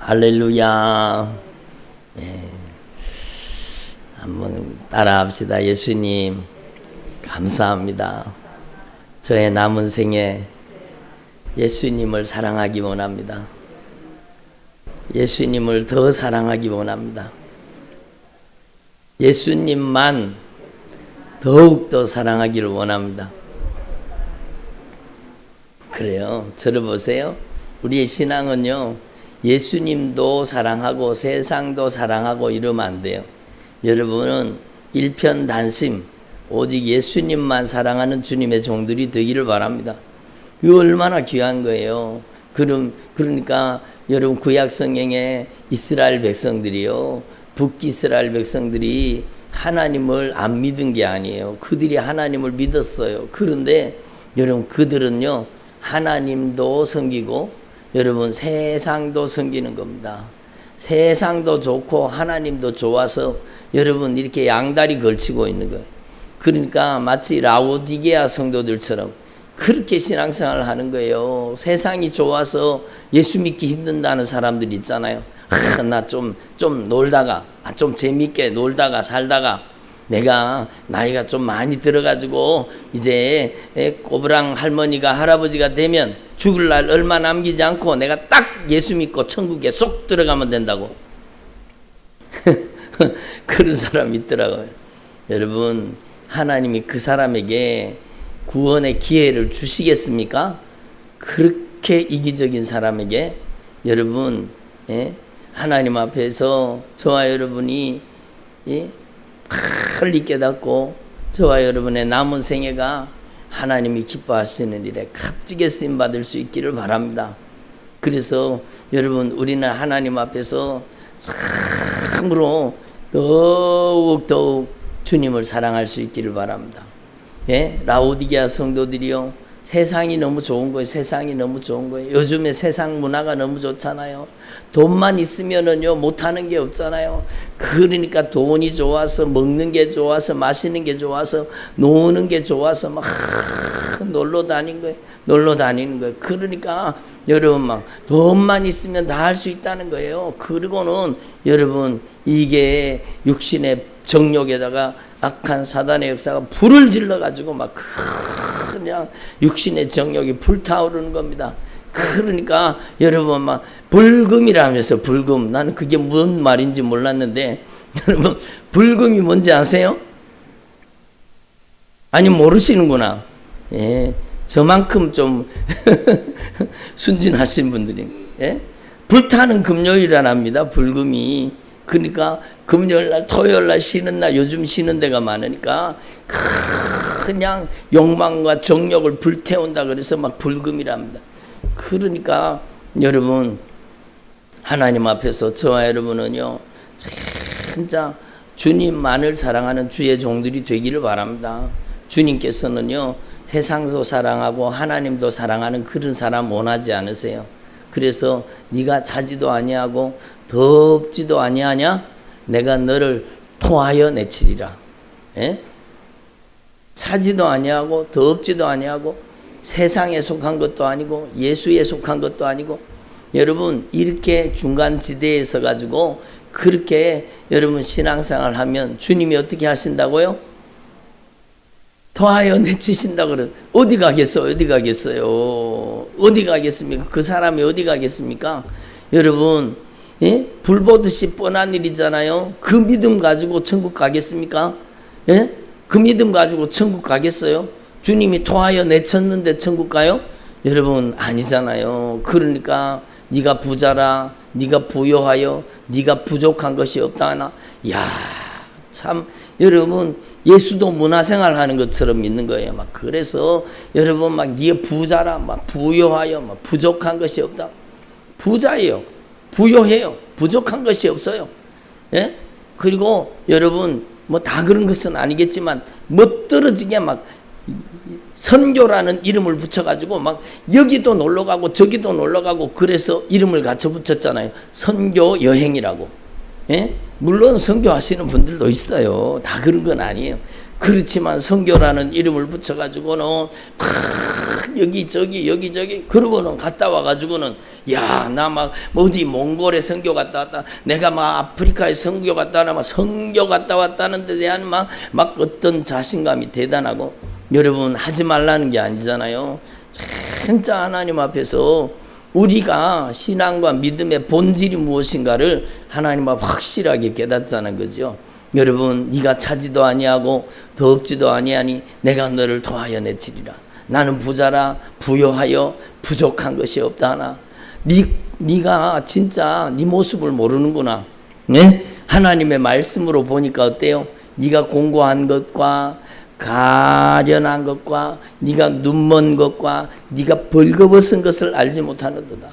할렐루야. 한번 따라합시다. 예수님 감사합니다. 저의 남은 생에 예수님을 사랑하기 원합니다. 예수님을 더 사랑하기 원합니다. 예수님만 더욱더 사랑하기를 원합니다. 그래요. 저를 보세요. 우리의 신앙은요, 예수님도 사랑하고 세상도 사랑하고 이러면 안 돼요. 여러분은 일편단심, 오직 예수님만 사랑하는 주님의 종들이 되기를 바랍니다. 이거 얼마나 귀한 거예요. 그러니까 여러분 구약 성경에 이스라엘 백성들이요, 북이스라엘 백성들이 하나님을 안 믿은 게 아니에요. 그들이 하나님을 믿었어요. 그런데 여러분 그들은요, 하나님도 섬기고 여러분 세상도 섬기는 겁니다. 세상도 좋고 하나님도 좋아서 여러분 이렇게 양다리 걸치고 있는 거예요. 그러니까 마치 라오디게아 성도들처럼 그렇게 신앙생활을 하는 거예요. 세상이 좋아서 예수 믿기 힘든다는 사람들 있잖아요. 나 좀 놀다가, 좀 재밌게 놀다가 살다가 내가 나이가 좀 많이 들어가지고 이제 꼬부랑 할머니가 할아버지가 되면 죽을 날 얼마 남기지 않고 내가 딱 예수 믿고 천국에 쏙 들어가면 된다고. 그런 사람이 있더라고요. 여러분, 하나님이 그 사람에게 구원의 기회를 주시겠습니까? 그렇게 이기적인 사람에게 여러분, 하나님 앞에서 저와 여러분이 빨리 깨닫고 저와 여러분의 남은 생애가 하나님이 기뻐하시는 일에 값지게 쓰임 받을 수 있기를 바랍니다. 그래서 여러분, 우리는 하나님 앞에서 참으로 더욱 주님을 사랑할 수 있기를 바랍니다. 라오디게아 성도들이요, 세상이 너무 좋은 거예요. 세상이 너무 좋은 거예요. 요즘에 세상 문화가 너무 좋잖아요. 돈만 있으면은요, 못하는 게 없잖아요. 그러니까 돈이 좋아서, 먹는 게 좋아서, 마시는 게 좋아서, 노는 게 좋아서 막 놀러 다니는 거예요. 그러니까 여러분 막 돈만 있으면 다 할 수 있다는 거예요. 그리고는 여러분 이게 육신의 정욕에다가 악한 사단의 역사가 불을 질러가지고 막 그냥 육신의 정욕이 불타오르는 겁니다. 그러니까 여러분 막 불금이라면서 불금, 나는 그게 무슨 말인지 몰랐는데 여러분 불금이 뭔지 아세요? 아니 모르시는구나. 저만큼 좀 순진하신 분들이 불타는 금요일이랍니다. 불금이. 그러니까 금요일날 토요일날 쉬는 날, 요즘 쉬는 데가 많으니까 그냥 욕망과 정욕을 불태운다 그래서 막 불금이랍니다. 그러니까 여러분 하나님 앞에서 저와 여러분은요, 진짜 주님만을 사랑하는 주의 종들이 되기를 바랍니다. 주님께서는요, 세상도 사랑하고 하나님도 사랑하는 그런 사람 원하지 않으세요. 그래서 네가 자지도 아니하고 덥지도 아니하냐? 내가 너를 토하여 내치리라. 차지도 아니하고 덥지도 아니하고 세상에 속한 것도 아니고 예수에 속한 것도 아니고, 여러분 이렇게 중간지대에 서 가지고 그렇게 여러분 신앙생활 하면 주님이 어떻게 하신다고요? 토하여 내치신다고 그래. 어디 가겠어요? 어디 가겠습니까? 그 사람이 어디 가겠습니까? 여러분, 불 보듯이 뻔한 일이잖아요. 그 믿음 가지고 천국 가겠습니까? 그 믿음 가지고 천국 가겠어요? 주님이 토하여 내쳤는데 천국 가요? 여러분 아니잖아요. 그러니까 네가 부자라, 네가 부요하여 네가 부족한 것이 없다 하나. 야, 참 여러분 예수도 문화생활 하는 것처럼 믿는 거예요. 막 그래서 여러분 막 네가 부자라, 막 부요하여 막 부족한 것이 없다. 부자예요. 부요해요. 부족한 것이 없어요. 그리고 여러분 뭐 다 그런 것은 아니겠지만 멋들어지게 막 선교라는 이름을 붙여가지고 막 여기도 놀러가고 저기도 놀러가고 그래서 이름을 같이 붙였잖아요. 선교 여행이라고. 물론 선교하시는 분들도 있어요. 다 그런 건 아니에요. 그렇지만 선교라는 이름을 붙여가지고는 막 여기저기 그러고는 갔다 와가지고는 야, 나 막 어디 몽골에 선교 갔다 왔다, 내가 막 아프리카에 선교 갔다 왔다, 막 선교 갔다 왔다는 데 대한 막 어떤 자신감이 대단하고, 여러분 하지 말라는 게 아니잖아요. 진짜 하나님 앞에서 우리가 신앙과 믿음의 본질이 무엇인가를 하나님 앞 확실하게 깨닫자는 거죠. 여러분, 네가 차지도 아니하고 더 없지도 아니하니 내가 너를 도하여 내치리라. 나는 부자라 부요하여 부족한 것이 없다 하나. 네가 진짜 네 모습을 모르는구나. 네? 하나님의 말씀으로 보니까 어때요? 네가 공고한 것과 가련한 것과 네가 눈먼 것과 네가 벌거벗은 것을 알지 못하는도다.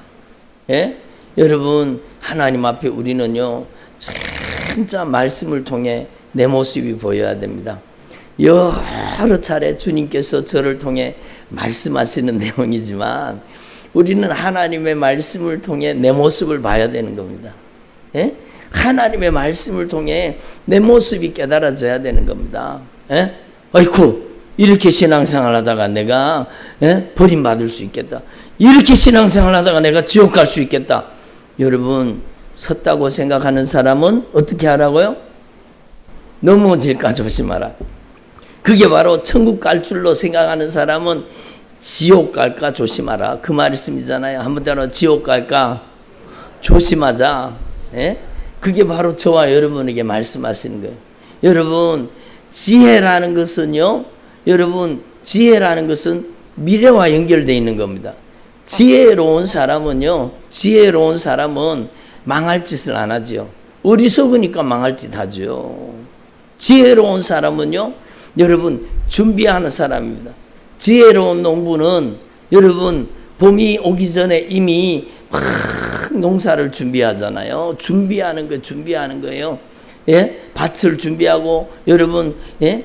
예? 여러분, 하나님 앞에 우리는요 진짜 말씀을 통해 내 모습이 보여야 됩니다. 여러 차례 주님께서 저를 통해 말씀하시는 내용이지만 우리는 하나님의 말씀을 통해 내 모습을 봐야 되는 겁니다. 예? 하나님의 말씀을 통해 내 모습이 깨달아져야 되는 겁니다. 예? 아이쿠, 이렇게 신앙생활 하다가 내가 버림받을 수 있겠다. 이렇게 신앙생활 하다가 내가 지옥 갈 수 있겠다. 여러분, 섰다고 생각하는 사람은 어떻게 하라고요? 넘어질까 조심하라. 그게 바로 천국 갈 줄로 생각하는 사람은 지옥 갈까 조심하라. 그 말씀이잖아요. 한번 따라 지옥 갈까 조심하자. 예? 그게 바로 저와 여러분에게 말씀하시는 거예요. 여러분, 지혜라는 것은요, 여러분, 지혜라는 것은 미래와 연결되어 있는 겁니다. 지혜로운 사람은 망할 짓을 안 하죠. 어리석으니까 망할 짓 하죠. 지혜로운 사람은요, 여러분, 준비하는 사람입니다. 지혜로운 농부는 여러분, 봄이 오기 전에 이미 막 농사를 준비하잖아요. 준비하는 거예요. 예? 밭을 준비하고 여러분, 예?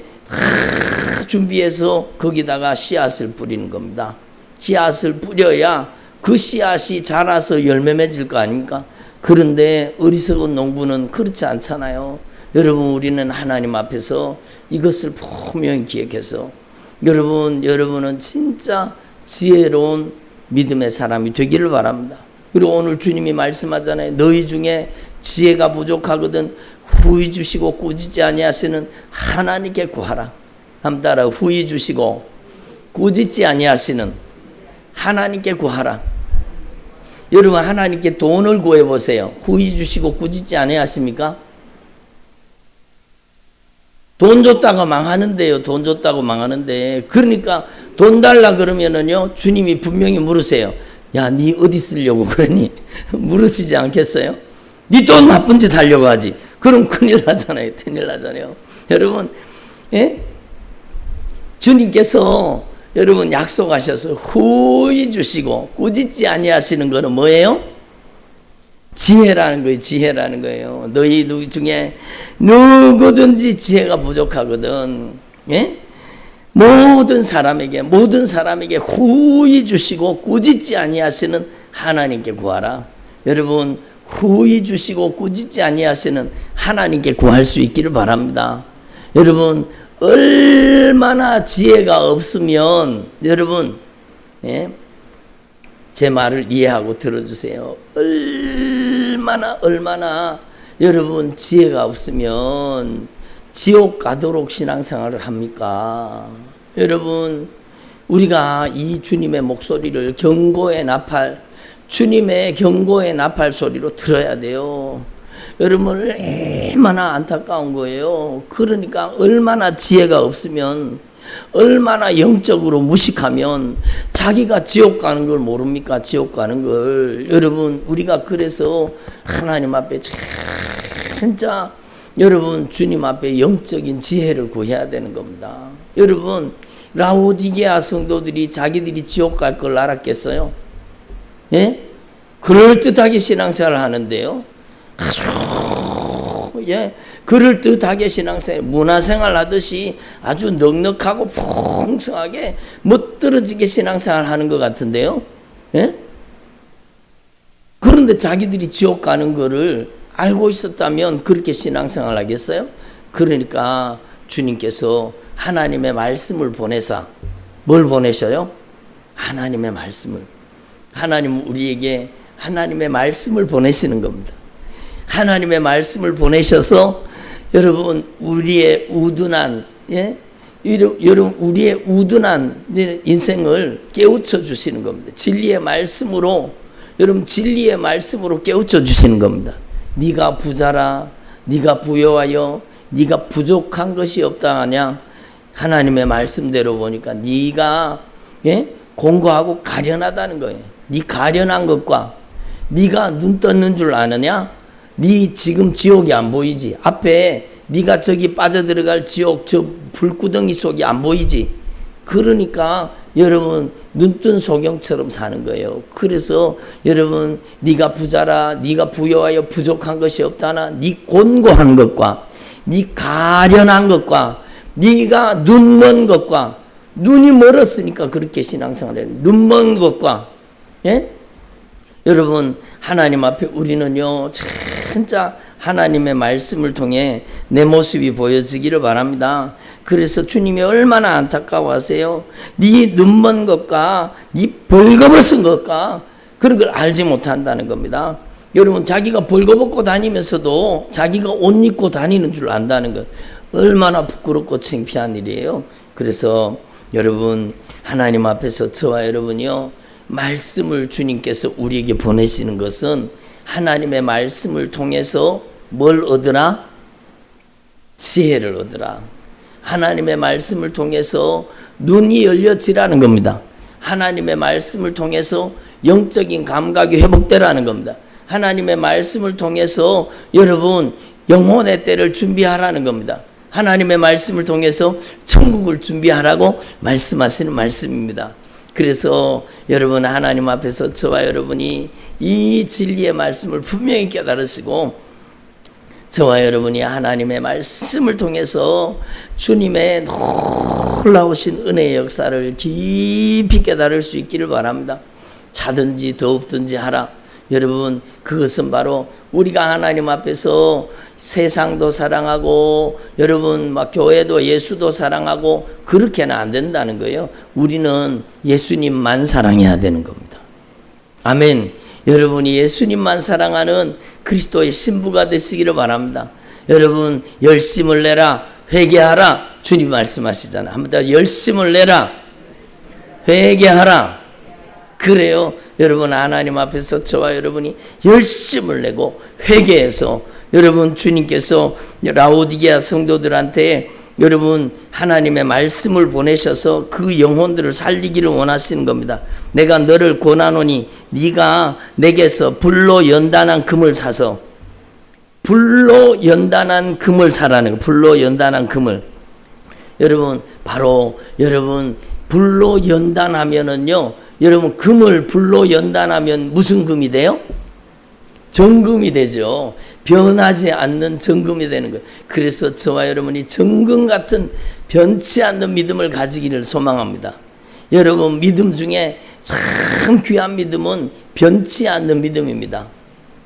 준비해서 거기다가 씨앗을 뿌리는 겁니다. 씨앗을 뿌려야 그 씨앗이 자라서 열매 맺을 거 아닙니까? 그런데 어리석은 농부는 그렇지 않잖아요. 여러분, 우리는 하나님 앞에서 이것을 분명히 기억해서 여러분은 진짜 지혜로운 믿음의 사람이 되기를 바랍니다. 그리고 오늘 주님이 말씀하잖아요. 너희 중에 지혜가 부족하거든 후히 주시고 꾸짖지 아니하시는 하나님께 구하라. 한번 따라, 후히 주시고 꾸짖지 아니하시는 하나님께 구하라. 여러분, 하나님께 돈을 구해보세요. 후히 주시고 꾸짖지 아니하십니까? 돈 줬다가 망하는데요. 돈 줬다고 망하는데. 그러니까 돈 달라 그러면은요, 주님이 분명히 물으세요. 야, 니 어디 쓰려고 그러니? 물으시지 않겠어요? 니 돈 나쁜 짓 하려고 하지. 그럼 큰일 나잖아요. 여러분, 예? 주님께서 여러분 약속하셔서 후히 주시고 꾸짖지 아니하시는 거는 뭐예요? 지혜라는 거예요. 너희 중에 누구든지 지혜가 부족하거든, 예? 모든 사람에게 후히 주시고 꾸짖지 아니하시는 하나님께 구하라. 여러분, 후히 주시고 꾸짖지 아니하시는 하나님께 구할 수 있기를 바랍니다. 여러분, 얼마나 지혜가 없으면, 여러분, 예? 제 말을 이해하고 들어주세요. 얼마나 여러분 지혜가 없으면 지옥 가도록 신앙생활을 합니까? 여러분, 우리가 이 주님의 목소리를 주님의 경고의 나팔 소리로 들어야 돼요. 여러분, 얼마나 안타까운 거예요. 그러니까 얼마나 지혜가 없으면, 얼마나 영적으로 무식하면 자기가 지옥 가는 걸 모릅니까? 지옥 가는 걸. 여러분, 우리가 그래서 하나님 앞에 진짜 여러분 주님 앞에 영적인 지혜를 구해야 되는 겁니다. 여러분, 라오디게아 성도들이 자기들이 지옥 갈 걸 알았겠어요? 예? 그럴듯하게 신앙생활을 하는데요. 예, 그럴듯하게 신앙생활, 문화생활 하듯이 아주 넉넉하고 풍성하게 멋들어지게 신앙생활 하는 것 같은데요. 예? 그런데 자기들이 지옥 가는 거를 알고 있었다면 그렇게 신앙생활 하겠어요? 그러니까 주님께서 하나님의 말씀을 보내사 뭘 보내셔요? 하나님의 말씀을, 하나님은 우리에게 하나님의 말씀을 보내시는 겁니다. 하나님의 말씀을 보내셔서 여러분 우리의 우둔한 여러분 우리의 우둔한 인생을 깨우쳐 주시는 겁니다. 진리의 말씀으로, 여러분 진리의 말씀으로 깨우쳐 주시는 겁니다. 네가 부자라, 네가 부여하여 네가 부족한 것이 없다 하냐. 하나님의 말씀대로 보니까 네가 공고하고 가련하다는 거예요. 네 가련한 것과 네가 눈 떴는 줄 아느냐? 네 지금 지옥이 안 보이지? 앞에 네가 저기 빠져들어갈 지옥 저 불구덩이 속이 안 보이지? 그러니까 여러분 눈뜬 소경처럼 사는 거예요. 그래서 여러분 네가 부자라, 네가 부여하여 부족한 것이 없다나, 네 곤고한 것과 네 가련한 것과 네가 눈먼 것과, 눈이 멀었으니까 그렇게 신앙생활을 해요. 눈먼 것과 여러분 하나님 앞에 우리는요 진짜 하나님의 말씀을 통해 내 모습이 보여지기를 바랍니다. 그래서 주님이 얼마나 안타까워하세요. 네 눈먼 것과 네 벌거벗은 것과 그런 걸 알지 못한다는 겁니다. 여러분 자기가 벌거벗고 다니면서도 자기가 옷 입고 다니는 줄 안다는 것, 얼마나 부끄럽고 창피한 일이에요. 그래서 여러분 하나님 앞에서 저와 여러분이요 말씀을 주님께서 우리에게 보내시는 것은 하나님의 말씀을 통해서 뭘 얻으라? 지혜를 얻으라. 하나님의 말씀을 통해서 눈이 열려지라는 겁니다. 하나님의 말씀을 통해서 영적인 감각이 회복되라는 겁니다. 하나님의 말씀을 통해서 여러분 영혼의 때를 준비하라는 겁니다. 하나님의 말씀을 통해서 천국을 준비하라고 말씀하시는 말씀입니다. 그래서 여러분 하나님 앞에서 저와 여러분이 이 진리의 말씀을 분명히 깨달으시고 저와 여러분이 하나님의 말씀을 통해서 주님의 놀라우신 은혜의 역사를 깊이 깨달을 수 있기를 바랍니다. 자든지 더웁든지 하라. 여러분 그것은 바로 우리가 하나님 앞에서 세상도 사랑하고 여러분 막 교회도 예수도 사랑하고 그렇게는 안 된다는 거예요. 우리는 예수님만 사랑해야 되는 겁니다. 아멘. 여러분이 예수님만 사랑하는 그리스도의 신부가 되시기를 바랍니다. 여러분 열심을 내라, 회개하라. 주님 말씀하시잖아요. 한번 더 열심을 내라, 회개하라. 그래요. 여러분 하나님 앞에서 저와 여러분이 열심을 내고 회개해서 여러분 주님께서 라오디게아 성도들한테 여러분 하나님의 말씀을 보내셔서 그 영혼들을 살리기를 원하시는 겁니다. 내가 너를 권하노니 네가 내게서 불로 연단한 금을 사서, 불로 연단한 금을 사라는 거. 불로 연단한 금을. 여러분 바로 여러분 불로 연단하면은요 여러분 금을 불로 연단하면 무슨 금이 돼요? 정금이 되죠. 변하지 않는 정금이 되는 거예요. 그래서 저와 여러분이 정금 같은 변치 않는 믿음을 가지기를 소망합니다. 여러분 믿음 중에 참 귀한 믿음은 변치 않는 믿음입니다.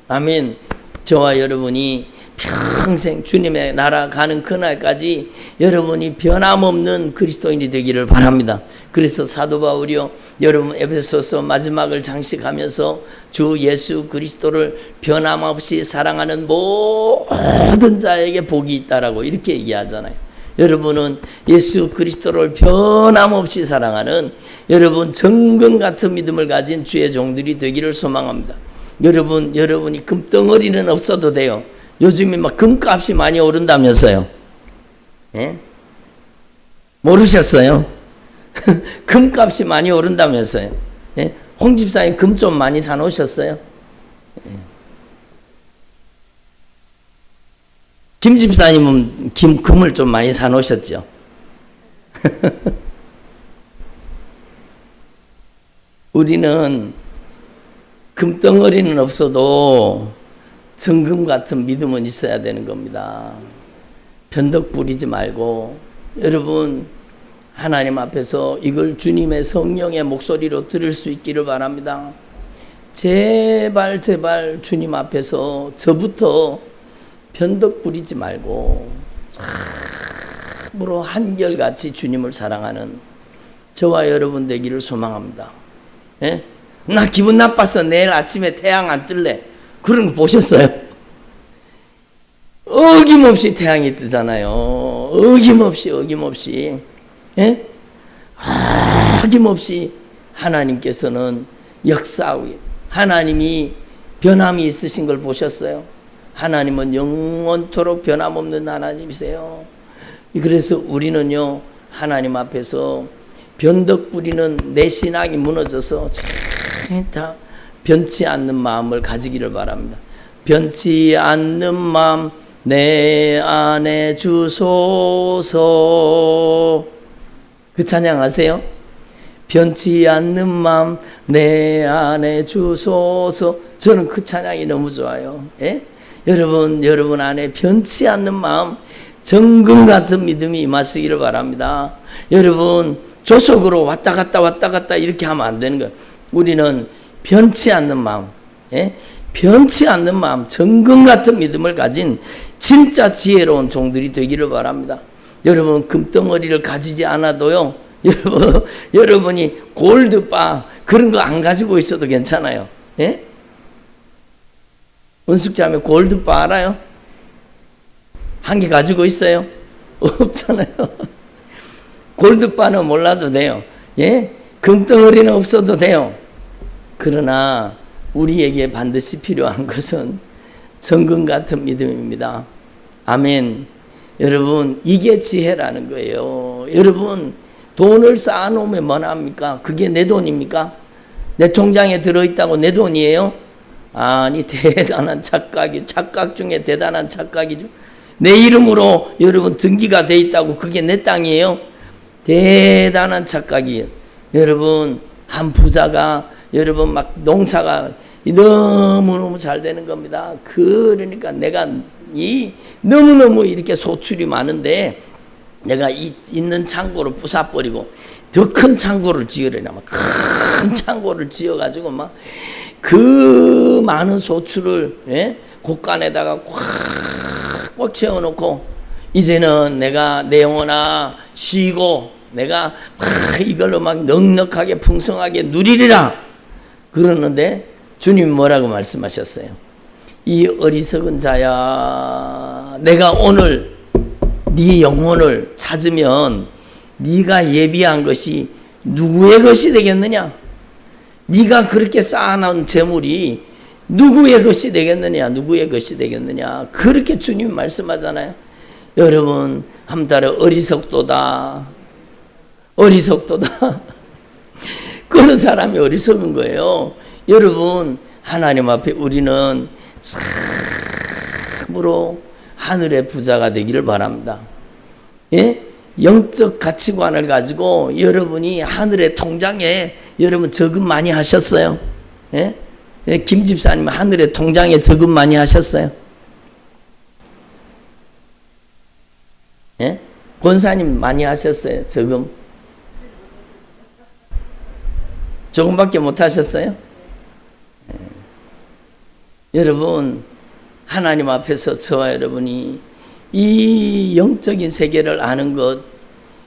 아멘. 저와 여러분이 평생 주님의 나라 가는 그날까지 여러분이 변함없는 그리스도인이 되기를 바랍니다. 그래서 사도 바울이요 여러분 에베소서 마지막을 장식하면서 주 예수 그리스도를 변함없이 사랑하는 모든 자에게 복이 있다라고 이렇게 얘기하잖아요. 여러분은 예수 그리스도를 변함없이 사랑하는 여러분 정금 같은 믿음을 가진 주의 종들이 되기를 소망합니다. 여러분이 금덩어리는 없어도 돼요. 요즘에 막 금값이 많이 오른다면서요. 예? 모르셨어요? 금값이 많이 오른다면서요. 예? 홍 집사님 금 좀 많이 사놓으셨어요? 예. 김 집사님은 금을 좀 많이 사놓으셨죠? 우리는 금덩어리는 없어도 정금 같은 믿음은 있어야 되는 겁니다. 변덕 부리지 말고 여러분 하나님 앞에서 이걸 주님의 성령의 목소리로 들을 수 있기를 바랍니다. 제발 주님 앞에서 저부터 변덕 부리지 말고 참으로 한결같이 주님을 사랑하는 저와 여러분 되기를 소망합니다. 예? 나 기분 나빠서 내일 아침에 태양 안 뜰래. 그런 거 보셨어요? 어김없이 태양이 뜨잖아요. 어김없이. 예? 어김없이 하나님께서는 역사하고 하나님이 변함이 있으신 걸 보셨어요? 하나님은 영원토록 변함없는 하나님이세요. 그래서 우리는요, 하나님 앞에서 변덕 부리는 내 신앙이 무너져서 다 변치 않는 마음을 가지기를 바랍니다. 변치 않는 마음 내 안에 주소서. 그 찬양 아세요? 변치 않는 마음 내 안에 주소서. 저는 그 찬양이 너무 좋아요. 예? 여러분 안에 변치 않는 마음, 정금 같은 믿음이 임하시기를 바랍니다. 여러분 조속으로 왔다 갔다 이렇게 하면 안 되는 거예요. 우리는 변치 않는 마음, 예? 변치 않는 마음, 정금 같은 믿음을 가진 진짜 지혜로운 종들이 되기를 바랍니다. 여러분 금덩어리를 가지지 않아도요, 여러분이 골드바 그런 거 안 가지고 있어도 괜찮아요. 예? 은숙자매 골드바 알아요? 한 개 가지고 있어요? 없잖아요. 골드바는 몰라도 돼요. 예? 금덩어리는 없어도 돼요. 그러나 우리에게 반드시 필요한 것은 정금 같은 믿음입니다. 아멘. 여러분 이게 지혜라는 거예요. 여러분 돈을 쌓아놓으면 뭐합니까? 그게 내 돈입니까? 내 통장에 들어있다고 내 돈이에요? 아니, 대단한 착각이, 착각 중에 대단한 착각이죠. 내 이름으로 여러분 등기가 돼 있다고 그게 내 땅이에요? 대단한 착각이에요. 여러분 한 부자가 여러분 막 농사가 너무너무 잘 되는 겁니다. 그러니까 내가 너무너무 이렇게 소출이 많은데 내가 있는 창고를 부숴버리고 더 큰 창고를 지으려냐. 큰 창고를 지어가지고 막 그 많은 소출을, 예? 곳간에다가 꽉 채워놓고 이제는 내가 내 영혼아 쉬고 내가 이걸로 막 넉넉하게 풍성하게 누리리라 그러는데 주님이 뭐라고 말씀하셨어요? 이 어리석은 자야, 내가 오늘 네 영혼을 찾으면 네가 예비한 것이 누구의 것이 되겠느냐? 네가 그렇게 쌓아놓은 재물이 누구의 것이 되겠느냐? 누구의 것이 되겠느냐? 그렇게 주님이 말씀하잖아요. 여러분 한 달에 어리석도다. 그런 사람이 어리석은 거예요. 여러분 하나님 앞에 우리는 참으로 하늘의 부자가 되기를 바랍니다. 예? 영적 가치관을 가지고 여러분이 하늘의 통장에 여러분 저금 많이 하셨어요? 예? 예, 김 집사님 하늘의 통장에 저금 많이 하셨어요? 예? 권사님 많이 하셨어요? 저금? 조금밖에 못 하셨어요? 예. 여러분 하나님 앞에서 저와 여러분이 이 영적인 세계를 아는 것,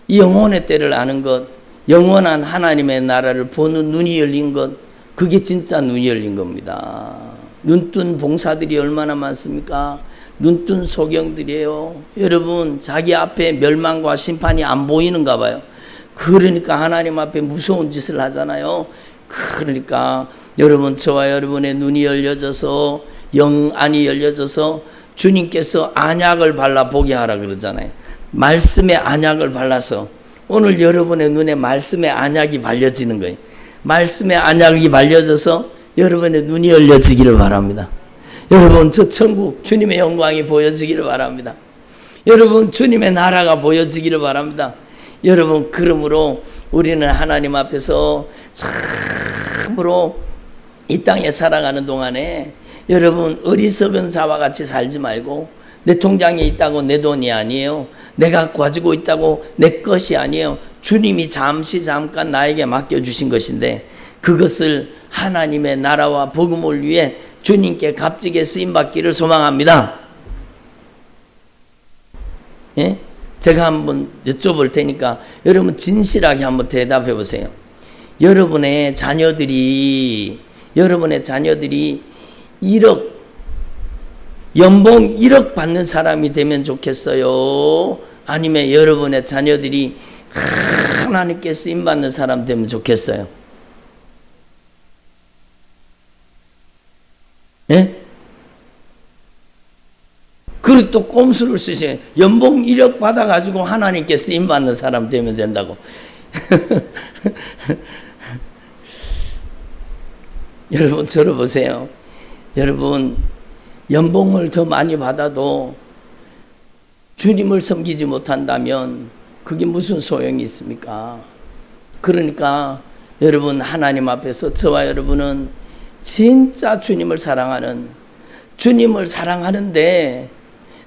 이 영혼의 때를 아는 것, 영원한 하나님의 나라를 보는 눈이 열린 것, 그게 진짜 눈이 열린 겁니다. 눈뜬 봉사들이 얼마나 많습니까? 눈뜬 소경들이에요. 여러분 자기 앞에 멸망과 심판이 안 보이는가 봐요. 그러니까 하나님 앞에 무서운 짓을 하잖아요. 그러니까 여러분 저와 여러분의 눈이 열려져서 영안이 열려져서 주님께서 안약을 발라 보게 하라 그러잖아요. 말씀의 안약을 발라서 오늘 여러분의 눈에 말씀의 안약이 발려지는 거예요. 말씀의 안약이 발려져서 여러분의 눈이 열려지기를 바랍니다. 여러분 저 천국 주님의 영광이 보여지기를 바랍니다. 여러분 주님의 나라가 보여지기를 바랍니다. 여러분 그러므로 우리는 하나님 앞에서 참으로 이 땅에 살아가는 동안에 여러분 어리석은 자와 같이 살지 말고 내 통장에 있다고 내 돈이 아니에요. 내가 가지고 있다고 내 것이 아니에요. 주님이 잠깐 나에게 맡겨주신 것인데 그것을 하나님의 나라와 복음을 위해 주님께 값지게 쓰임받기를 소망합니다. 예? 제가 한번 여쭤볼 테니까 여러분 진실하게 한번 대답해 보세요. 여러분의 자녀들이 1억, 연봉 1억 받는 사람이 되면 좋겠어요? 아니면 여러분의 자녀들이 하나님께 쓰임받는 사람 되면 좋겠어요? 예? 그리고 또 꼼수를 쓰시네. 연봉 1억 받아가지고 하나님께 쓰임받는 사람 되면 된다고. 여러분 들어보세요. 여러분 연봉을 더 많이 받아도 주님을 섬기지 못한다면 그게 무슨 소용이 있습니까? 그러니까 여러분 하나님 앞에서 저와 여러분은 진짜 주님을 사랑하는데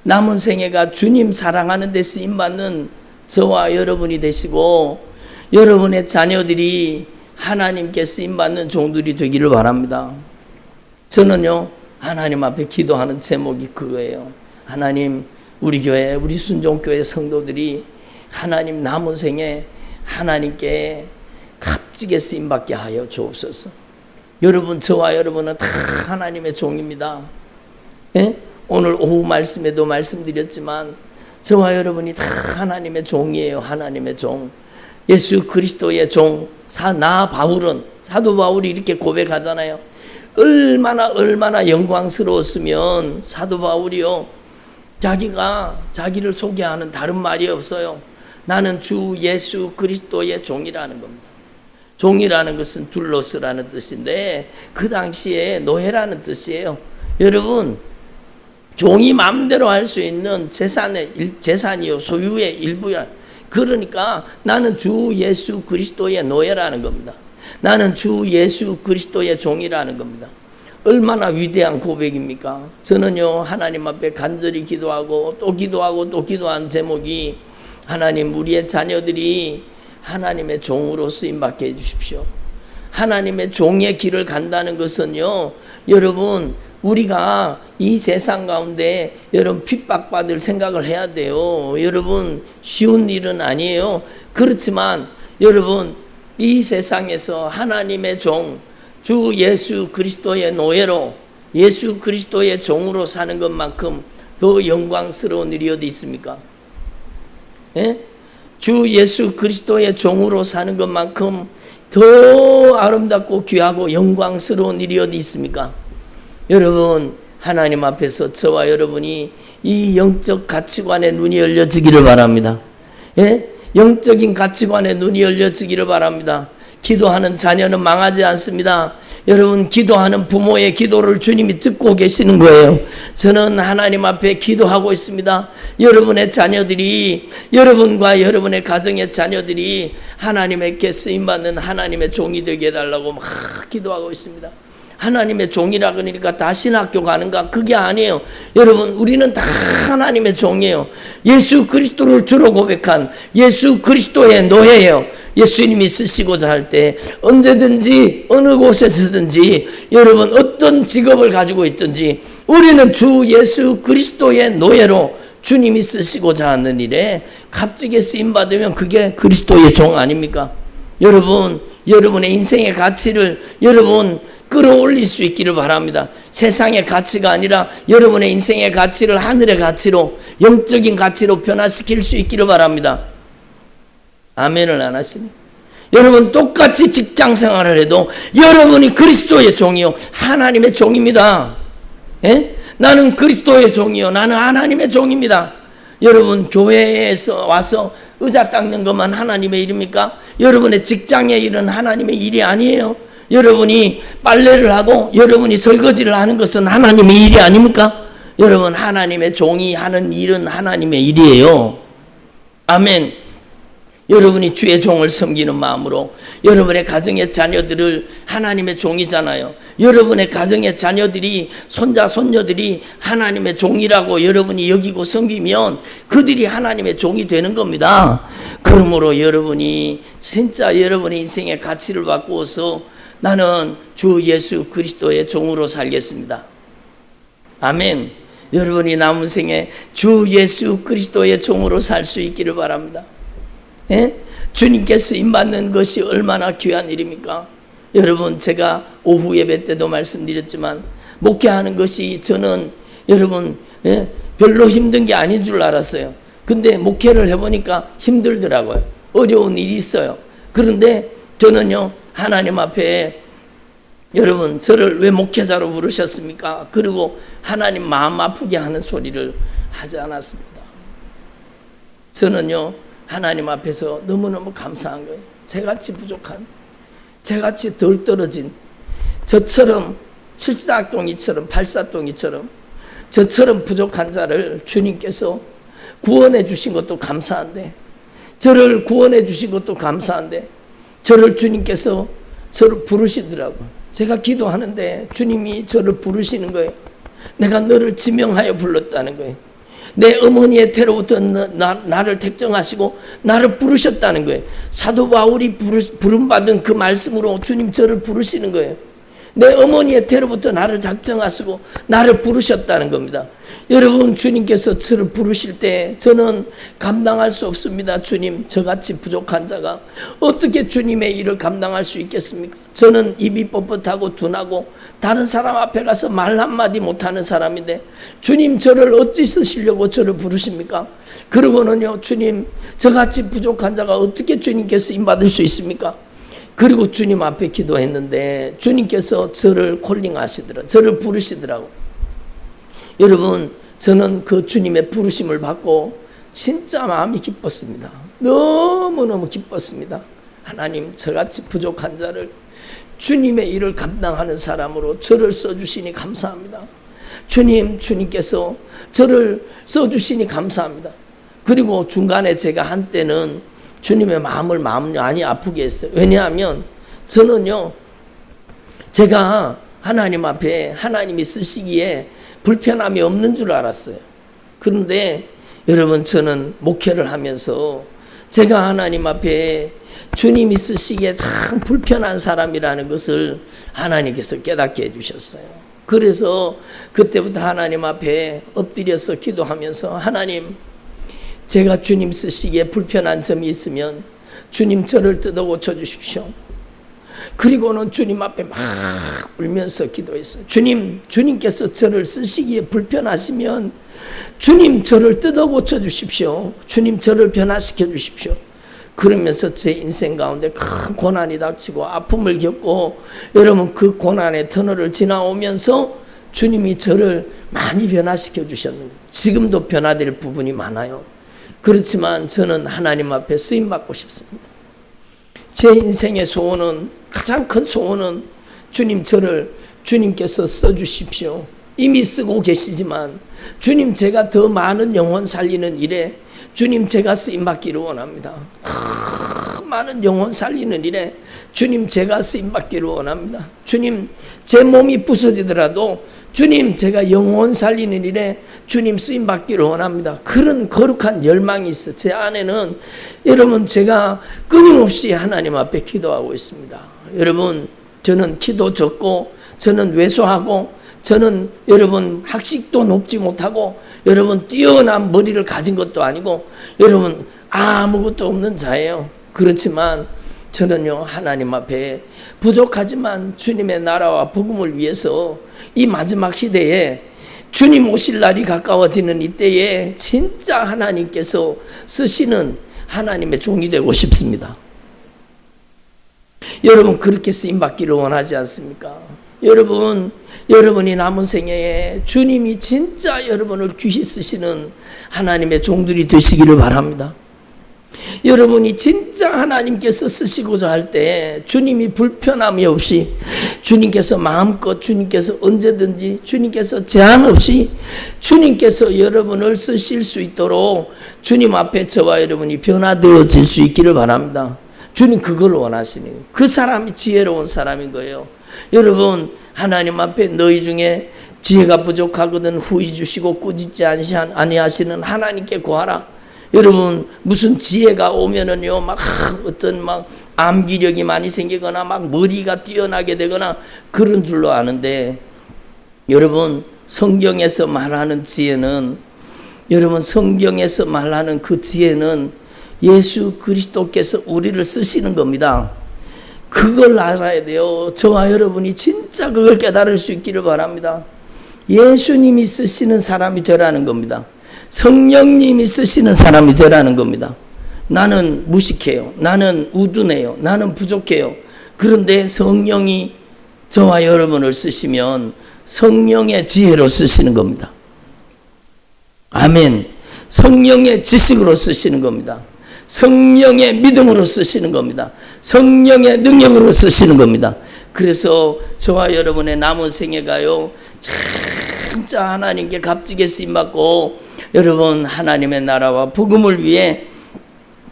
남은 생애가 주님 사랑하는 데 쓰임받는 저와 여러분이 되시고 여러분의 자녀들이 하나님께 쓰임받는 종들이 되기를 바랍니다. 저는요 하나님 앞에 기도하는 제목이 그거예요. 하나님, 우리 교회, 우리 순종교회 성도들이 하나님 남은 생에 하나님께 값지게 쓰임받게 하여 주옵소서. 여러분, 저와 여러분은 다 하나님의 종입니다. 예? 오늘 오후 말씀에도 말씀드렸지만 저와 여러분이 다 하나님의 종이에요. 하나님의 종. 예수 그리스도의 종. 사도 바울이 이렇게 고백하잖아요. 얼마나 영광스러웠으면 사도 바울이요 자기를 소개하는 다른 말이 없어요. 나는 주 예수 그리스도의 종이라는 겁니다. 종이라는 것은 둘로스라는 뜻인데 그 당시에 노예라는 뜻이에요. 여러분, 종이 마음대로 할 수 있는 재산이요 소유의 일부야. 그러니까 나는 주 예수 그리스도의 노예라는 겁니다. 나는 주 예수 그리스도의 종이라는 겁니다. 얼마나 위대한 고백입니까? 저는요 하나님 앞에 간절히 기도하고 또 기도한 제목이 하나님, 우리의 자녀들이 하나님의 종으로 쓰임받게 해주십시오. 하나님의 종의 길을 간다는 것은요 여러분, 우리가 이 세상 가운데 여러분 핍박받을 생각을 해야 돼요. 여러분, 쉬운 일은 아니에요. 그렇지만 여러분, 이 세상에서 하나님의 종, 주 예수 그리스도의 노예로, 예수 그리스도의 종으로 사는 것만큼 더 영광스러운 일이 어디 있습니까? 예? 주 예수 그리스도의 종으로 사는 것만큼 더 아름답고 귀하고 영광스러운 일이 어디 있습니까? 여러분, 하나님 앞에서 저와 여러분이 이 영적 가치관의 눈이 열려지기를 바랍니다. 예? 영적인 가치관의 눈이 열려지기를 바랍니다. 기도하는 자녀는 망하지 않습니다. 여러분, 기도하는 부모의 기도를 주님이 듣고 계시는 거예요. 저는 하나님 앞에 기도하고 있습니다. 여러분의 자녀들이, 여러분과 여러분의 가정의 자녀들이 하나님께 쓰임받는 하나님의 종이 되게 해달라고 막 기도하고 있습니다. 하나님의 종이라 그러니까 다 신학교 가는가? 그게 아니에요. 여러분, 우리는 다 하나님의 종이에요. 예수 그리스도를 주로 고백한 예수 그리스도의 노예예요. 예수님이 쓰시고자 할 때 언제든지 어느 곳에서든지 여러분 어떤 직업을 가지고 있든지 우리는 주 예수 그리스도의 노예로 주님이 쓰시고자 하는 일에 값지게 쓰임받으면 그게 그리스도의 종 아닙니까? 여러분, 여러분의 인생의 가치를 여러분 끌어올릴 수 있기를 바랍니다. 세상의 가치가 아니라 여러분의 인생의 가치를 하늘의 가치로, 영적인 가치로 변화시킬 수 있기를 바랍니다. 아멘을 안 하시니? 여러분, 똑같이 직장 생활을 해도 여러분이 그리스도의 종이요 하나님의 종입니다. 예? 나는 그리스도의 종이요 나는 하나님의 종입니다. 여러분, 교회에서 와서 의자 닦는 것만 하나님의 일입니까? 여러분의 직장의 일은 하나님의 일이 아니에요. 여러분이 빨래를 하고 여러분이 설거지를 하는 것은 하나님의 일이 아닙니까? 여러분, 하나님의 종이 하는 일은 하나님의 일이에요. 아멘. 여러분이 주의 종을 섬기는 마음으로 여러분의 가정의 자녀들을, 하나님의 종이잖아요. 여러분의 가정의 자녀들이, 손자 손녀들이 하나님의 종이라고 여러분이 여기고 섬기면 그들이 하나님의 종이 되는 겁니다. 그러므로 여러분이 진짜 여러분의 인생의 가치를 바꾸어서 나는 주 예수 그리스도의 종으로 살겠습니다. 아멘. 여러분이 남은 생에 주 예수 그리스도의 종으로 살 수 있기를 바랍니다. 예? 주님께 쓰임받는 것이 얼마나 귀한 일입니까? 여러분, 제가 오후 예배 때도 말씀드렸지만 목회하는 것이 저는 여러분 별로 힘든 게 아닌 줄 알았어요. 근데 목회를 해보니까 힘들더라고요. 어려운 일이 있어요. 그런데 저는요, 하나님 앞에 여러분, 저를 왜 목회자로 부르셨습니까? 그리고 하나님 마음 아프게 하는 소리를 하지 않았습니다. 저는요, 하나님 앞에서 너무너무 감사한 거예요. 저같이 부족한, 저같이 덜 떨어진, 저처럼 칠사똥이처럼 팔사똥이처럼 저처럼 부족한 자를 주님께서 구원해 주신 것도 감사한데, 저를 구원해 주신 것도 감사한데, 저를 주님께서 저를 부르시더라고요. 제가 기도하는데 주님이 저를 부르시는 거예요. 내가 너를 지명하여 불렀다는 거예요. 내 어머니의 태로부터 나를 택정하시고 나를 부르셨다는 거예요. 사도 바울이 부름받은 그 말씀으로 주님 저를 부르시는 거예요. 내 어머니의 태로부터 나를 작정하시고 나를 부르셨다는 겁니다. 여러분, 주님께서 저를 부르실 때 저는 감당할 수 없습니다. 주님, 저같이 부족한 자가 어떻게 주님의 일을 감당할 수 있겠습니까? 저는 입이 뻣뻣하고 둔하고 다른 사람 앞에 가서 말 한마디 못하는 사람인데 주님, 저를 어찌 쓰시려고 저를 부르십니까? 그러고는요, 주님, 저같이 부족한 자가 어떻게 주님께서 임받을 수 있습니까? 그리고 주님 앞에 기도했는데 주님께서 저를 콜링하시더라, 저를 부르시더라고. 여러분, 저는 그 주님의 부르심을 받고 진짜 마음이 기뻤습니다. 너무너무 기뻤습니다. 하나님, 저같이 부족한 자를 주님의 일을 감당하는 사람으로 저를 써주시니 감사합니다. 주님, 주님께서 저를 써주시니 감사합니다. 그리고 중간에 제가 한때는 주님의 마음을 많이 아프게 했어요. 왜냐하면 저는요, 제가 하나님 앞에 하나님이 쓰시기에 불편함이 없는 줄 알았어요. 그런데 여러분, 저는 목회를 하면서 제가 하나님 앞에 주님이 쓰시기에 참 불편한 사람이라는 것을 하나님께서 깨닫게 해주셨어요. 그래서 그때부터 하나님 앞에 엎드려서 기도하면서, 하나님, 제가 주님 쓰시기에 불편한 점이 있으면 주님 저를 뜯어 고쳐주십시오. 그리고는 주님 앞에 막 울면서 기도했어요. 주님, 주님께서 저를 쓰시기에 불편하시면 주님 저를 뜯어 고쳐주십시오. 주님 저를 변화시켜 주십시오. 그러면서 제 인생 가운데 큰 고난이 닥치고 아픔을 겪고, 여러분, 그 고난의 터널을 지나오면서 주님이 저를 많이 변화시켜 주셨는데 지금도 변화될 부분이 많아요. 그렇지만 저는 하나님 앞에 쓰임받고 싶습니다. 제 인생의 소원은, 가장 큰 소원은 주님 저를 주님께서 써주십시오. 이미 쓰고 계시지만 주님, 제가 더 많은 영혼 살리는 일에 주님 제가 쓰임받기를 원합니다. 더 많은 영혼 살리는 일에 주님 제가 쓰임받기를 원합니다. 주님, 제 몸이 부서지더라도 주님, 제가 영혼 살리는 일에 주님 쓰임받기를 원합니다. 그런 거룩한 열망이 있어. 제 안에는, 여러분, 제가 끊임없이 하나님 앞에 기도하고 있습니다. 여러분, 저는 키도 적고 저는 왜소하고 저는 여러분 학식도 높지 못하고 여러분 뛰어난 머리를 가진 것도 아니고 여러분 아무것도 없는 자예요. 그렇지만 저는요, 하나님 앞에 부족하지만 주님의 나라와 복음을 위해서 이 마지막 시대에 주님 오실 날이 가까워지는 이때에 진짜 하나님께서 쓰시는 하나님의 종이 되고 싶습니다. 여러분, 그렇게 쓰임받기를 원하지 않습니까? 여러분이 남은 생애에 주님이 진짜 여러분을 귀히 쓰시는 하나님의 종들이 되시기를 바랍니다. 여러분이 진짜 하나님께서 쓰시고자 할 때 주님이 불편함이 없이, 주님께서 마음껏, 주님께서 언제든지, 주님께서 제한 없이 주님께서 여러분을 쓰실 수 있도록 주님 앞에 저와 여러분이 변화되어질 수 있기를 바랍니다. 주님 그걸 원하시니, 그 사람이 지혜로운 사람인 거예요. 여러분, 하나님 앞에 너희 중에 지혜가 부족하거든 후히 주시고 꾸짖지 아니하시는 하나님께 구하라. 여러분, 무슨 지혜가 오면은요, 막 어떤 막 암기력이 많이 생기거나 막 머리가 뛰어나게 되거나 그런 줄로 아는데, 여러분, 성경에서 말하는 지혜는, 여러분, 성경에서 말하는 그 지혜는 예수 그리스도께서 우리를 쓰시는 겁니다. 그걸 알아야 돼요. 저와 여러분이 진짜 그걸 깨달을 수 있기를 바랍니다. 예수님이 쓰시는 사람이 되라는 겁니다. 성령님이 쓰시는 사람이 되라는 겁니다. 나는 무식해요. 나는 우둔해요. 나는 부족해요. 그런데 성령이 저와 여러분을 쓰시면 성령의 지혜로 쓰시는 겁니다. 아멘. 성령의 지식으로 쓰시는 겁니다. 성령의 믿음으로 쓰시는 겁니다. 성령의 능력으로 쓰시는 겁니다. 그래서 저와 여러분의 남은 생애가요, 진짜 하나님께 값지게 쓰임받고 여러분 하나님의 나라와 복음을 위해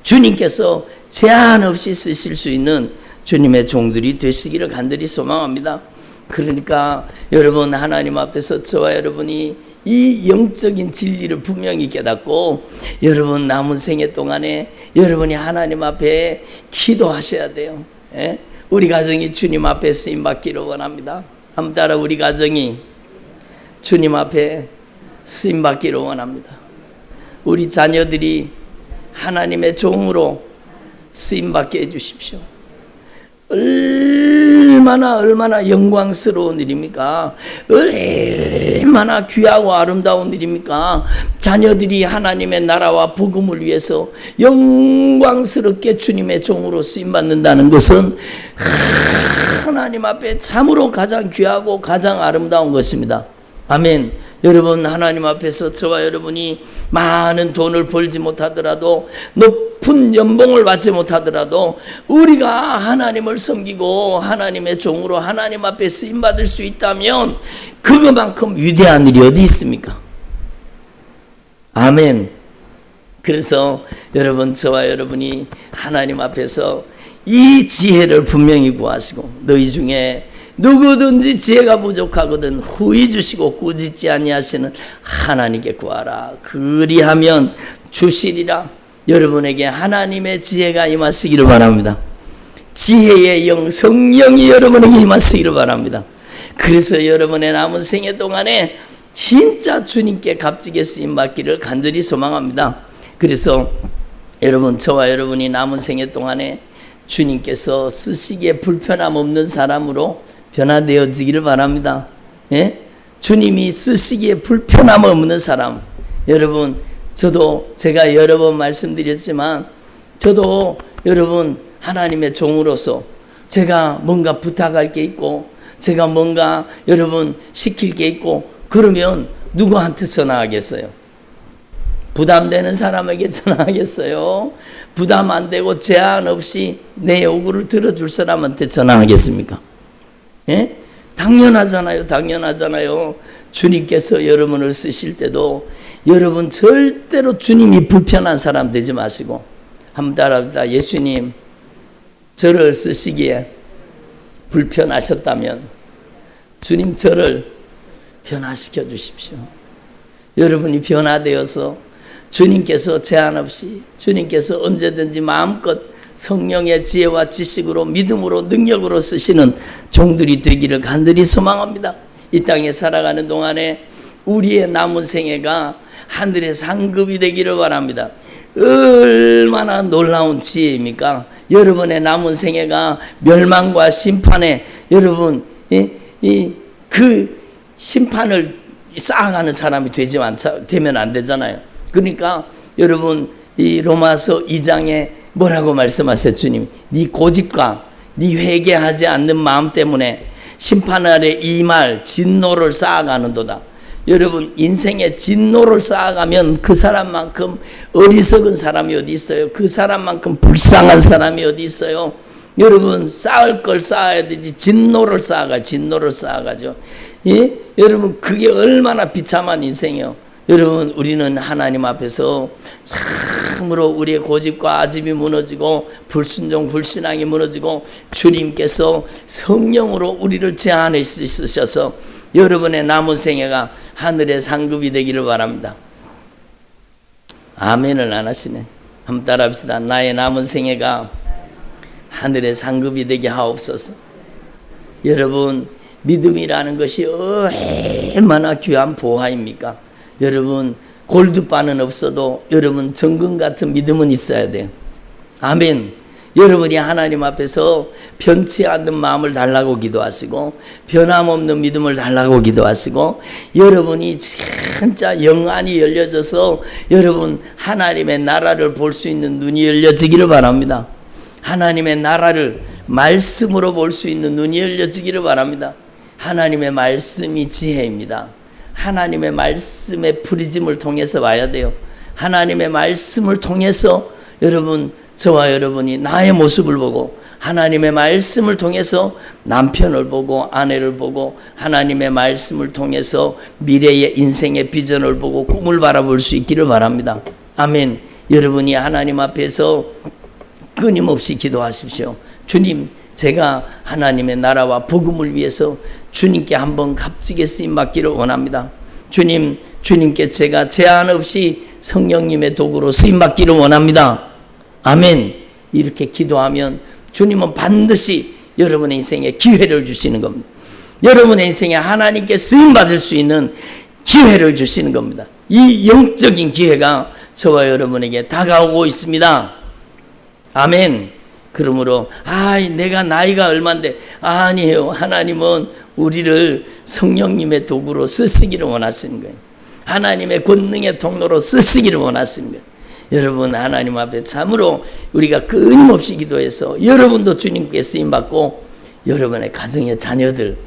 주님께서 제한 없이 쓰실 수 있는 주님의 종들이 되시기를 간절히 소망합니다. 그러니까 여러분 하나님 앞에서 저와 여러분이 이 영적인 진리를 분명히 깨닫고 여러분 남은 생애 동안에 여러분이 하나님 앞에 기도하셔야 돼요. 예? 우리 가정이 주님 앞에 쓰임받기를 원합니다. 한번 따라 우리 가정이 주님 앞에 쓰임받기를 원합니다. 우리 자녀들이 하나님의 종으로 쓰임받게 해주십시오. 얼마나 영광스러운 일입니까? 얼마나 귀하고 아름다운 일입니까? 자녀들이 하나님의 나라와 복음을 위해서 영광스럽게 주님의 종으로 쓰임받는다는 것은 하나님 앞에 참으로 가장 귀하고 가장 아름다운 것입니다. 아멘. 여러분 하나님 앞에서 저와 여러분이 많은 돈을 벌지 못하더라도 높은 연봉을 받지 못하더라도 우리가 하나님을 섬기고 하나님의 종으로 하나님 앞에 쓰임받을 수 있다면 그것만큼 위대한 일이 어디 있습니까? 아멘. 그래서 여러분 저와 여러분이 하나님 앞에서 이 지혜를 분명히 구하시고 너희 중에 누구든지 지혜가 부족하거든 후히 주시고 꾸짖지 아니하시는 하나님께 구하라. 그리하면 주시리라. 여러분에게 하나님의 지혜가 임하시기를 바랍니다. 지혜의 영 성령이 여러분에게 임하시기를 바랍니다. 그래서 여러분의 남은 생애 동안에 진짜 주님께 값지게 쓰임받기를 간절히 소망합니다. 그래서 여러분 저와 여러분이 남은 생애 동안에 주님께서 쓰시기에 불편함 없는 사람으로 변화되어지기를 바랍니다. 예? 주님이 쓰시기에 불편함 없는 사람. 여러분 저도 제가 여러 번 말씀드렸지만 저도 여러분 하나님의 종으로서 제가 뭔가 부탁할 게 있고 제가 뭔가 여러분 시킬 게 있고 그러면 누구한테 전화하겠어요? 부담되는 사람에게 전화하겠어요? 부담 안 되고 제한 없이 내 요구를 들어줄 사람한테 전화하겠습니까? 예? 당연하잖아요. 주님께서 여러분을 쓰실 때도 여러분 절대로 주님이 불편한 사람 되지 마시고 한번 따라합니다. 예수님 저를 쓰시기에 불편하셨다면 주님 저를 변화시켜 주십시오. 여러분이 변화되어서 주님께서 제한 없이 주님께서 언제든지 마음껏 성령의 지혜와 지식으로 믿음으로 능력으로 쓰시는 종들이 되기를 간절히 소망합니다. 이 땅에 살아가는 동안에 우리의 남은 생애가 하늘의 상급이 되기를 바랍니다. 얼마나 놀라운 지혜입니까? 여러분의 남은 생애가 멸망과 심판에 여러분 그 심판을 쌓아가는 사람이 되면 안 되잖아요. 그러니까 여러분 이 로마서 2장에 뭐라고 말씀하셨어요? 주님 네 고집과 네 회개하지 않는 마음 때문에 심판 아래 이 말 진노를 쌓아가는도다. 여러분 인생에 진노를 쌓아가면 그 사람만큼 어리석은 사람이 어디 있어요? 그 사람만큼 불쌍한 사람이 어디 있어요? 여러분 쌓을 걸 쌓아야 되지 진노를 쌓아가죠. 예? 여러분 그게 얼마나 비참한 인생이에요. 여러분 우리는 하나님 앞에서 참으로 우리의 고집과 아집이 무너지고 불순종 불신앙이 무너지고 주님께서 성령으로 우리를 제한해 쓰셔서 여러분의 남은 생애가 하늘의 상급이 되기를 바랍니다. 아멘을 안 하시네. 한번 따라합시다. 나의 남은 생애가 하늘의 상급이 되게 하옵소서. 여러분 믿음이라는 것이 얼마나 귀한 보화입니까? 여러분 골드바는 없어도 여러분 정금 같은 믿음은 있어야 돼요. 아멘. 여러분이 하나님 앞에서 변치 않는 마음을 달라고 기도하시고 변함없는 믿음을 달라고 기도하시고 여러분이 진짜 영안이 열려져서 여러분 하나님의 나라를 볼 수 있는 눈이 열려지기를 바랍니다. 하나님의 나라를 말씀으로 볼 수 있는 눈이 열려지기를 바랍니다. 하나님의 말씀이 지혜입니다. 하나님의 말씀의 프리즘을 통해서 와야 돼요. 하나님의 말씀을 통해서 여러분 저와 여러분이 나의 모습을 보고 하나님의 말씀을 통해서 남편을 보고 아내를 보고 하나님의 말씀을 통해서 미래의 인생의 비전을 보고 꿈을 바라볼 수 있기를 바랍니다. 아멘. 여러분이 하나님 앞에서 끊임없이 기도하십시오. 주님, 제가 하나님의 나라와 복음을 위해서 주님께 한번 값지게 쓰임받기를 원합니다. 주님, 주님께 제가 제한 없이 성령님의 도구로 쓰임받기를 원합니다. 아멘. 이렇게 기도하면 주님은 반드시 여러분의 인생에 기회를 주시는 겁니다. 여러분의 인생에 하나님께 쓰임받을 수 있는 기회를 주시는 겁니다. 이 영적인 기회가 저와 여러분에게 다가오고 있습니다. 아멘. 그러므로 내가 나이가 얼만데 아니에요. 하나님은 우리를 성령님의 도구로 쓰시기를 원하시는 거예요. 하나님의 권능의 통로로 쓰시기를 원하시는 거예요. 여러분 하나님 앞에 참으로 우리가 끊임없이 기도해서 여러분도 주님께 쓰임받고 여러분의 가정의 자녀들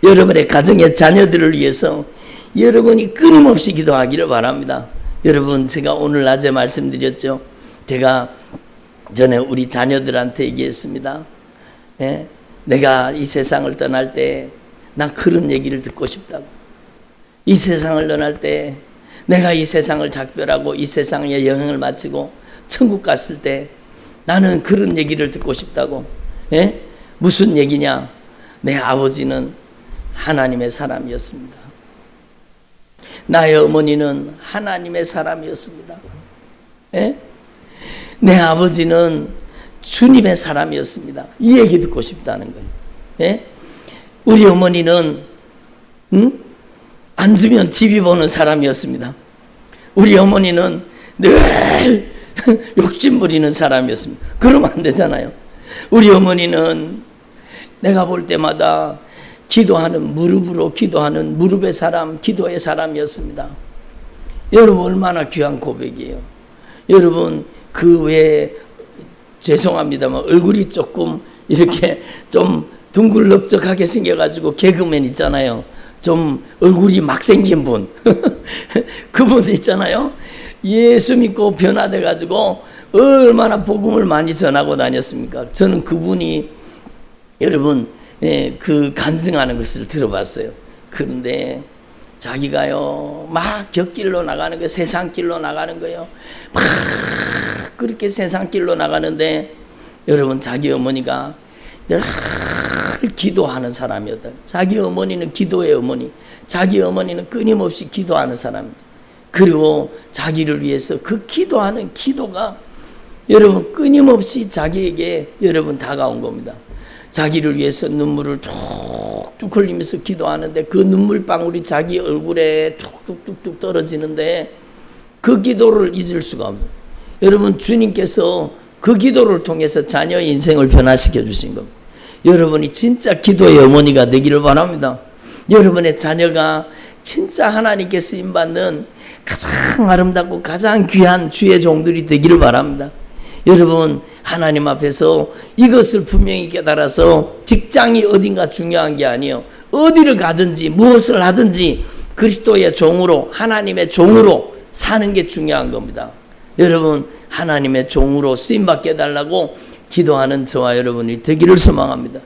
여러분의 가정의 자녀들을 위해서 여러분이 끊임없이 기도하기를 바랍니다. 여러분 제가 오늘 낮에 말씀드렸죠. 제가 전에 우리 자녀들한테 얘기했습니다. 내가 이 세상을 떠날 때 난 그런 얘기를 듣고 싶다고. 이 세상을 떠날 때 내가 이 세상을 작별하고 이 세상의 여행을 마치고 천국 갔을 때 나는 그런 얘기를 듣고 싶다고. 무슨 얘기냐? 내 아버지는 하나님의 사람이었습니다. 나의 어머니는 하나님의 사람이었습니다. 내 아버지는 주님의 사람이었습니다. 이 얘기 듣고 싶다는 거예요. 우리 어머니는 앉으면 TV 보는 사람이었습니다. 우리 어머니는 늘 욕심 부리는 사람이었습니다. 그러면 안 되잖아요. 우리 어머니는 내가 볼 때마다 기도하는 무릎으로 기도하는 무릎의 사람, 기도의 사람이었습니다. 여러분 얼마나 귀한 고백이에요. 여러분 그 외에 죄송합니다만 얼굴이 조금 이렇게 좀 둥글럽적하게 생겨가지고 개그맨 있잖아요. 좀 얼굴이 막 생긴 분 그분 있잖아요. 예수 믿고 변화돼가지고 얼마나 복음을 많이 전하고 다녔습니까? 저는 그분이 여러분 그 간증하는 것을 들어봤어요. 그런데 자기가요 막 곁길로 나가는 거예요. 세상길로 나가는 거예요. 막 그렇게 세상길로 나가는데 여러분 자기 어머니가 늘 기도하는 사람이었다. 자기 어머니는 기도의 어머니, 자기 어머니는 끊임없이 기도하는 사람입니다. 그리고 자기를 위해서 그 기도하는 기도가 여러분 끊임없이 자기에게 여러분 다가온 겁니다. 자기를 위해서 눈물을 툭툭 흘리면서 기도하는데 그 눈물방울이 자기 얼굴에 툭툭툭툭 떨어지는데 그 기도를 잊을 수가 없어요. 여러분 주님께서 그 기도를 통해서 자녀의 인생을 변화시켜 주신 겁니다. 여러분이 진짜 기도의 어머니가 되기를 바랍니다. 여러분의 자녀가 진짜 하나님께 쓰임받는 가장 아름답고 가장 귀한 주의 종들이 되기를 바랍니다. 여러분 하나님 앞에서 이것을 분명히 깨달아서 직장이 어딘가 중요한 게 아니에요. 어디를 가든지 무엇을 하든지 그리스도의 종으로 하나님의 종으로 사는 게 중요한 겁니다. 여러분 하나님의 종으로 쓰임받게 해달라고 기도하는 저와 여러분이 되기를 소망합니다.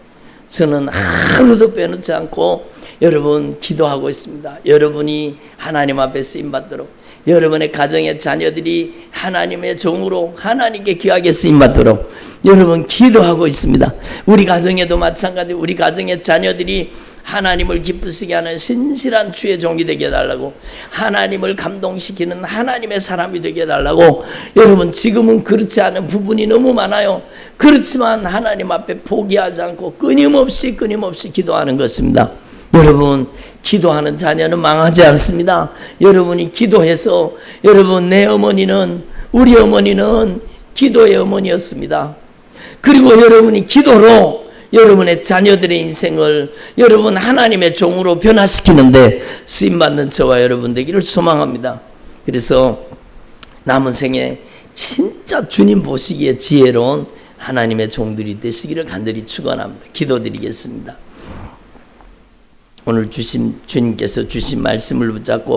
저는 하루도 빼놓지 않고 여러분 기도하고 있습니다. 여러분이 하나님 앞에 쓰임받도록 여러분의 가정의 자녀들이 하나님의 종으로 하나님께 귀하게 쓰임받도록 여러분 기도하고 있습니다. 우리 가정에도 마찬가지 우리 가정의 자녀들이 하나님을 기쁘시게 하는 신실한 주의 종이 되게 해달라고 하나님을 감동시키는 하나님의 사람이 되게 해달라고 여러분 지금은 그렇지 않은 부분이 너무 많아요. 그렇지만 하나님 앞에 포기하지 않고 끊임없이 기도하는 것입니다. 여러분, 기도하는 자녀는 망하지 않습니다. 여러분이 기도해서, 여러분, 내 어머니는, 우리 어머니는 기도의 어머니였습니다. 그리고 여러분이 기도로 여러분의 자녀들의 인생을 여러분 하나님의 종으로 변화시키는데 쓰임받는 저와 여러분 되기를 소망합니다. 그래서 남은 생에 진짜 주님 보시기에 지혜로운 하나님의 종들이 되시기를 간절히 축원합니다. 기도드리겠습니다. 오늘 주님께서 주신 말씀을 붙잡고